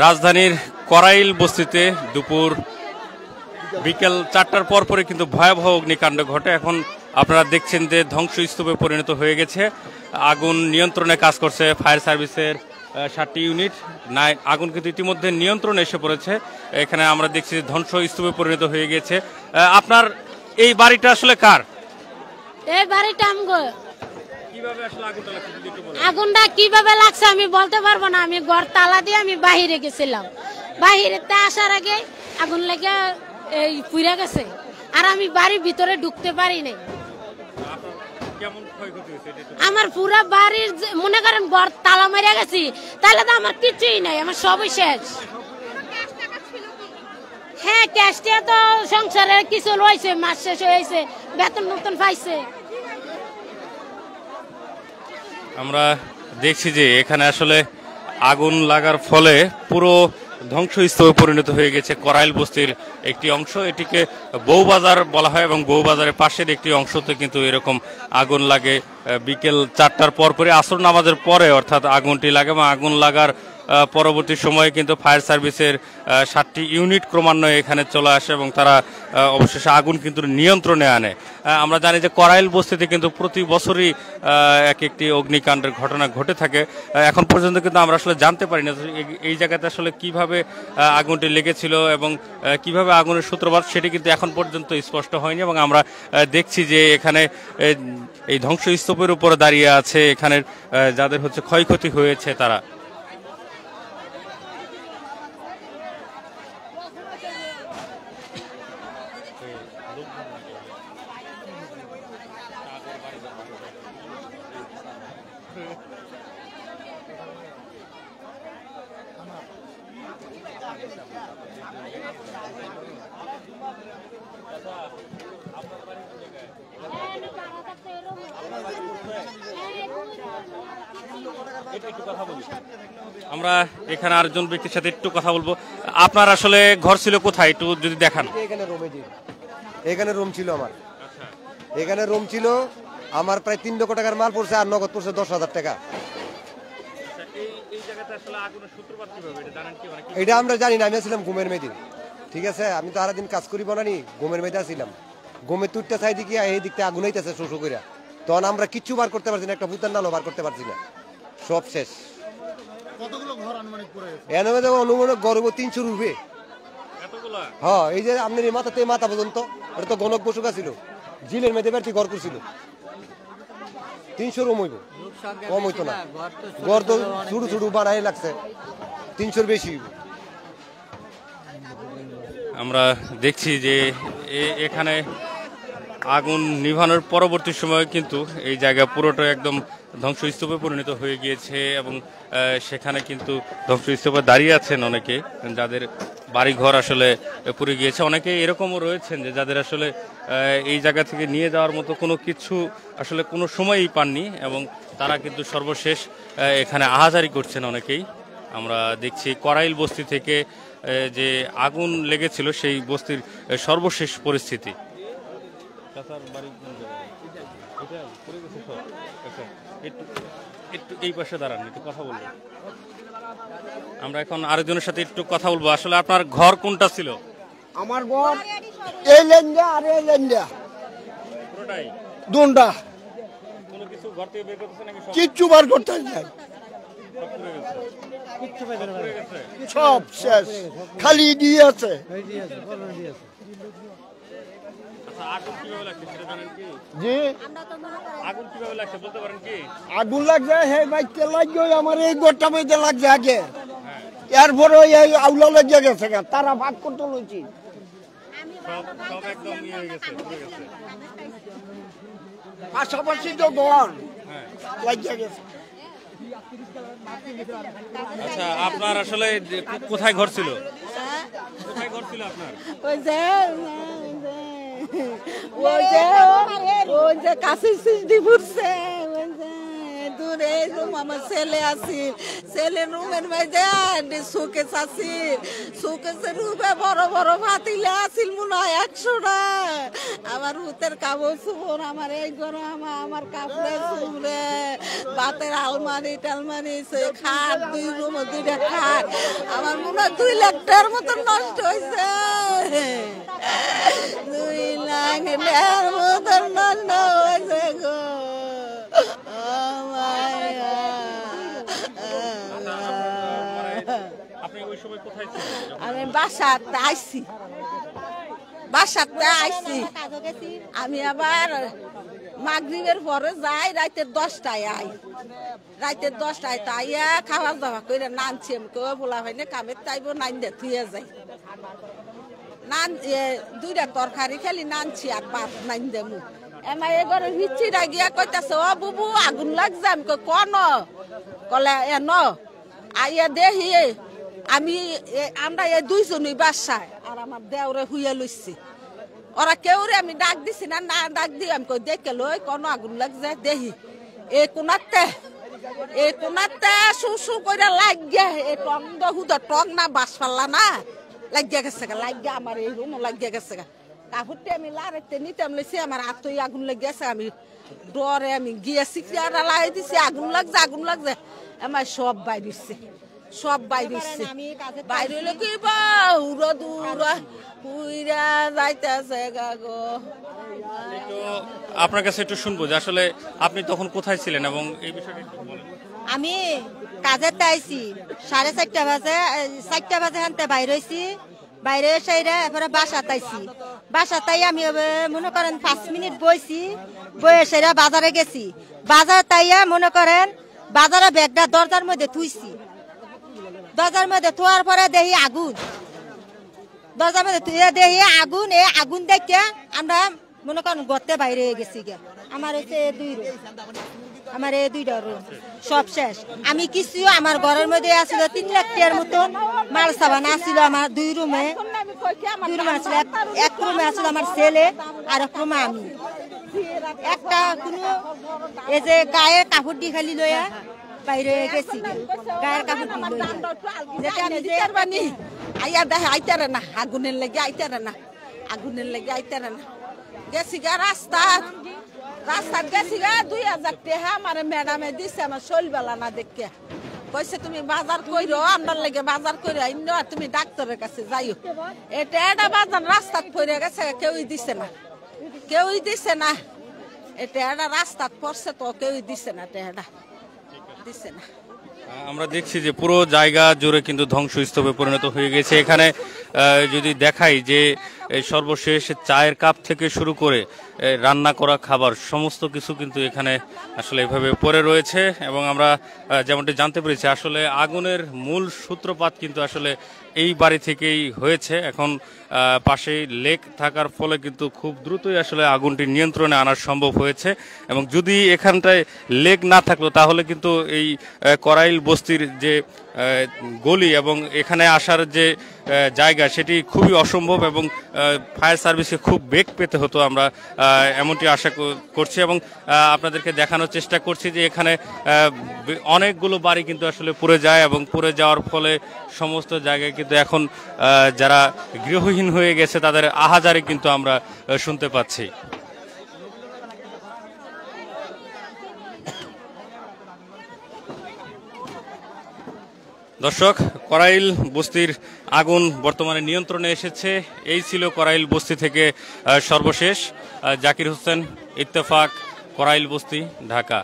রাজধানীর করাইল বস্তিতে দুপুর বিকেল 4টার পরপরই কিন্তু ভয়াবহ অগ্নিকাণ্ড ঘটে। এখন আপনারা দেখছেন যে ধ্বংসস্তূপে পরিণত হয়ে গেছে। আগুন নিয়ন্ত্রণে কাজ করছে ফায়ার সার্ভিসের 7টি ইউনিট। আগুন কিন্তু ইতিমধ্যে নিয়ন্ত্রণে এসে পড়েছে। এখানে আমরা দেখছি যে ধ্বংসস্তূপে পরিণত হয়ে গেছে। আপনার এই বাড়িটা আসলে কার? এই বাড়িটা আমগো। কিভাবে আসলে আগুনটা লাগছে যদি একটু বলেন। আগুনটা কিভাবে লাগছে আমি বলতে পারবো না। আমি ঘর তালা দিয়ে আমি বাইরে গেছিলাম। বাইরেতে আসার আগে আগুন লেগে এই পুড়ে গেছে। আর আমি বাড়ির ভিতরে ঢুকতে পারি নাই। কেমন ক্ষয়ক্ষতি হয়েছে এটা? আমার পুরো বাড়ির মনে করেন ঘর তালা মেরে গেছি, তাহলে তো আমার কিছুই নাই, আমার সবই শেষ। হ্যাঁ, ক্যাশটা তো সংসারের কিছু রয়েছে, মাস শেষ হয়েছে, বেতন নতুন পাইছে। আমরা দেখছি যে এখানে আসলে আগুন লাগার ফলে পুরো ধ্বংসস্তূপে পরিণত হয়ে গেছে করাইল বস্তির একটি অংশ। এটিকে বউবাজার বলা হয় এবং বউবাজারের পাশের একটি অংশতে কিন্তু এরকম আগুন লাগে বিকেল 4টার পরপরই আসর নামাজের পরে, অর্থাৎ আগুনটি লাগে এবং আগুন লাগার পরবর্তী সময়ে কিন্তু ফায়ার সার্ভিসের 7টি ইউনিট ক্রমান্বয়ে এখানে চলে আসে এবং তারা অবশেষে আগুন কিন্তু নিয়ন্ত্রণে আনে। আমরা জানি যে করাইল বস্তিতে কিন্তু প্রতি বছরই এক একটি অগ্নিকাণ্ডের ঘটনা ঘটে থাকে। এখন পর্যন্ত কিন্তু আমরা আসলে জানতে পারি না এই জায়গাতে আসলে কিভাবে আগুনটি লেগেছিল এবং কিভাবে আগুনের সূত্রপাত, সেটি কিন্তু এখন পর্যন্ত স্পষ্ট হয়নি। এবং আমরা দেখছি যে এখানে এই ধ্বংসস্তূপের উপরে দাঁড়িয়ে আছে এখানের যাদের হচ্ছে ক্ষয়ক্ষতি হয়েছে তারা। আমরা এখানে আরেকজন ব্যক্তির সাথে একটু কথা বলবো। আপনার আসলে ঘর ছিল কোথায় একটু যদি দেখান। এখানে রুম ছিল আমার। এখানে রুম ছিল আমার, প্রায় 3 লক্ষ টাকার মাল পড়ছে আর নগদ পড়ছে 10,000 টাকা। এটা আমরা জানি না, আমি ছিলাম ঘুমের মেয়েদিন। ঠিক আছে, আমি তো সারাদিন কাজ করি বানানি, ঘুমের মেয়েদা ছিলাম। ঘুমের তুটটা চাই দিকে এই দিকটা আগুন হইতেছে শোষো কইরা, তখন আমরা কিচ্ছু বার করতে পারছি না, একটা ভূতের নালও বার করতে পারছি না, সব শেষ। অনুমানিক গর্ব 300 রুপে। হ্যাঁ, এই যে আপনার এই মাথাতে মাথা পর্যন্ত, এটা তো গণক বসুকা ছিল, জিলের মেয়েদের বাড়ি ঘর করছিল। 300 রুম হইব, কম হইতো না। ঘর তো ছুটু ছুটু বানাই লাগছে, 300 বেশি হইব। আমরা দেখছি যে এখানে আগুন নিভানোর পরবর্তী সময়ে কিন্তু এই জায়গা পুরোটা একদম ধ্বংসস্তূপে পরিণত হয়ে গিয়েছে এবং সেখানে কিন্তু ধ্বংসস্তূপে দাঁড়িয়ে আছেন অনেকে, যাদের বাড়িঘর আসলে পুড়ে গিয়েছে। অনেকে এরকমও রয়েছেন যে যাদের আসলে এই জায়গা থেকে নিয়ে যাওয়ার মতো কোনো কিছু আসলে কোনো সময়ই পাননি এবং তারা কিন্তু সর্বশেষ এখানে আহাজারি করছেন অনেকেই। আমরা দেখছি করাইল বস্তি থেকে যে আগুন লেগেছিল সেই বস্তির সর্বশেষ পরিস্থিতি। একটু এই পাশে দাঁড়ান, একটু কথা বলবো। আমরা এখন আরেকজনের সাথে একটু কথা বলবো। আসলে আপনার ঘর কোনটা ছিল? আমার ঘর এই লেনটা আর এই লেনটা পুরোটাই দুনটা। কোনো কিছু ঘর থেকে বের করতেছে নাকি? কিচ্ছু বার করতে নাই, সব শেষ, খালি দিয়ে আছে। আগুন লাগছে হে বাইকে লাগবে, আমার এই গোটা মধ্যে লাগছে আগে, এরপরে এই আউলা লেগে গেছে, তারা ভাগ করতে লইছি। পাশাপাশি তো ঘর লাগিয়ে গেছে। আচ্ছা, আপনার আসলে কোথায় ঘর ছিল? কোথায় ঘর ছিল আপনার? ওই যে কাছে সৃষ্টি করছে, রুমের এই রুম আমার ছেলে আছিল, ছেলের রুমের মধ্যে শোকেস আছিল, শোকেসের রুমে বড় বড় ভাতিলে আছিল মনে হয় 100টা। আমার ভূতের কাপড় চুপড় আমার এই ঘরে আমার কাপড়ের চুপড়ে ভাতের আলমারি টালমারি খাট, 2 রুম 2টা খাট, আমার মনে হয় 2 লাখ টাকার মতো নষ্ট হয়েছে। 2 লাখ টাকার মতো নষ্ট হয়েছে গো। আমি বাসাতে আইছি, আমি আবার মাগরিবের পরে যাই, রাতে 10টায় আই, রাতে 10টায় তাইয়া খাওয়া দাওয়া করে নানছি। আমি বলা হয় না কামের তাইব নাইন দে থুয়ে যাই, নান 2টা তরকারি খালি নানছি আর ভাত নাইন দেমু। এমা এগরে হিচিরা গিয়া কইতাছে ও বুবু আগুন লাগছে। আমি কোন কলে ন আইয়া দেখি আমরা এই 2 জনই বাসায় আর আমার দেওরে হুইয়া লইছি। ওরা কেউরে আমি ডাক দিছি না, না ডাক দি আমি দেখে লই কোন আগুন লাগছে দেখি। এই কোনাতে শু করে লাগিয়া এই টং হুদা টং না বাস পাল্লা না লাগিয়া গেছে, লাগিয়া আমার এই রুম লাগিয়া গেছে। কাপড়টি আমি লাড়াইতে নিতাম লইছি, আমার হাতই আগুন লেগে গেছে। আমি ডরে আমি গিয়েছি লাই দিছি, আগুন লাগছে আগুন লাগছে। আমার সব বাইরেছে, সব বাইরেছে, বাইরে হলে কি উড়ো দূরা পুইরা যাইতেছে গো। আপনার কাছে একটু শুনবো যে আসলে আপনি তখন কোথায় ছিলেন এবং এই বিষয়টা একটু বলেন। আমি কাজের আইছি 4:30 বাজে, 4টা বাজে হানতে বাইরে হয়েছি, বাইরে এসে এরপরে বাসাতে আইছি। বাসাতাই আমি মনে করেন 5 মিনিট বইছি, বয়ে সেরা বাজারে গেছি। বাজার তাইয়া মনে করেন বাজারে ব্যাগটা দরজার মধ্যে থুইছি, দরজার মধ্যে থোয়ার পরে দেখি আগুন, দরজার মধ্যে থুয়ে দেখি আগুন। এই আগুন দেখে আমরা মনে করেন গর্তে বাইরে গেছি গে। আমার হচ্ছে 2 রুম, আমার এই 2টা রুম সব শেষ। আমি কিছু আমার ঘরের মধ্যে আসছিল 3 লাখ টাকার মতন মাল সাবান আসছিল আমার 2 রুমে। 2 রুমে আসছিল, এক রুমে আসছিল আমার ছেলে আর এক রুমে আমি। একটা কোনো এই যে গায়ের কাপড় দি খালি লইয়া বাইরে গেছি, গায়ের কাপড় দি লইয়া যেটা আমি যে আইয়া দেখে আইতারে না, আগুনের লেগে আইতারে না, আগুনের লেগে আইতারে না। গেছি গা রাস্তাত গেছি গা 2000 টাকা আমার ম্যাডামে দিছে আমার শৈলবেলা না দেখে। কইছে তুমি বাজার কইরো, আমার লেগে বাজার কইরো আইন, তুমি ডাক্তারের কাছে যাইও। এটা বাজার রাস্তাত পড়ে গেছে, কেউই দিছে না, কেউই দিছে না। এটা রাস্তাত পড়ছে তো কেউই দিছে না, এটা দিছে না। আমরা দেখছি যে পুরো জায়গা জুড়ে কিন্তু ধ্বংসস্তূপে পরিণত হয়ে গেছে। এখানে যদি দেখাই যে সর্বশেষ চায়ের কাপ থেকে শুরু করে রান্না করা খাবার সমস্ত কিছু কিন্তু এখানে আসলে এভাবে পড়ে রয়েছে। এবং আমরা যেমনটি জানতে পেরেছি আসলে আগুনের মূল সূত্রপাত কিন্তু আসলে এই বাড়ি থেকেই হয়েছে। এখন পাশেই লেক থাকার ফলে কিন্তু খুব দ্রুতই আসলে আগুনটি নিয়ন্ত্রণে আনা সম্ভব হয়েছে। এবং যদি এখানটায় লেক না থাকলো তাহলে কিন্তু এই করাইল বস্তির যে গলি এবং এখানে আসার যে জায়গা সেটি খুবই অসম্ভব এবং ফায়ার সার্ভিসকে খুব বেগ পেতে হতো। আমরা এমনটি আশা করছি এবং আপনাদেরকে দেখানোর চেষ্টা করছি যে এখানে অনেকগুলো বাড়ি কিন্তু আসলে পুড়ে যায় এবং পুড়ে যাওয়ার ফলে সমস্ত জায়গায় কিন্তু এখন যারা গৃহহীন হয়ে গেছে তাদের আহাজারি কিন্তু আমরা শুনতে পাচ্ছি। দর্শক, করাইল বস্তির আগুন বর্তমানে নিয়ন্ত্রণে এসেছে। এই ছিল করাইল বস্তি থেকে সর্বশেষ। জাকির হোসেন, ইত্তেফাক, করাইল বস্তি, ঢাকা।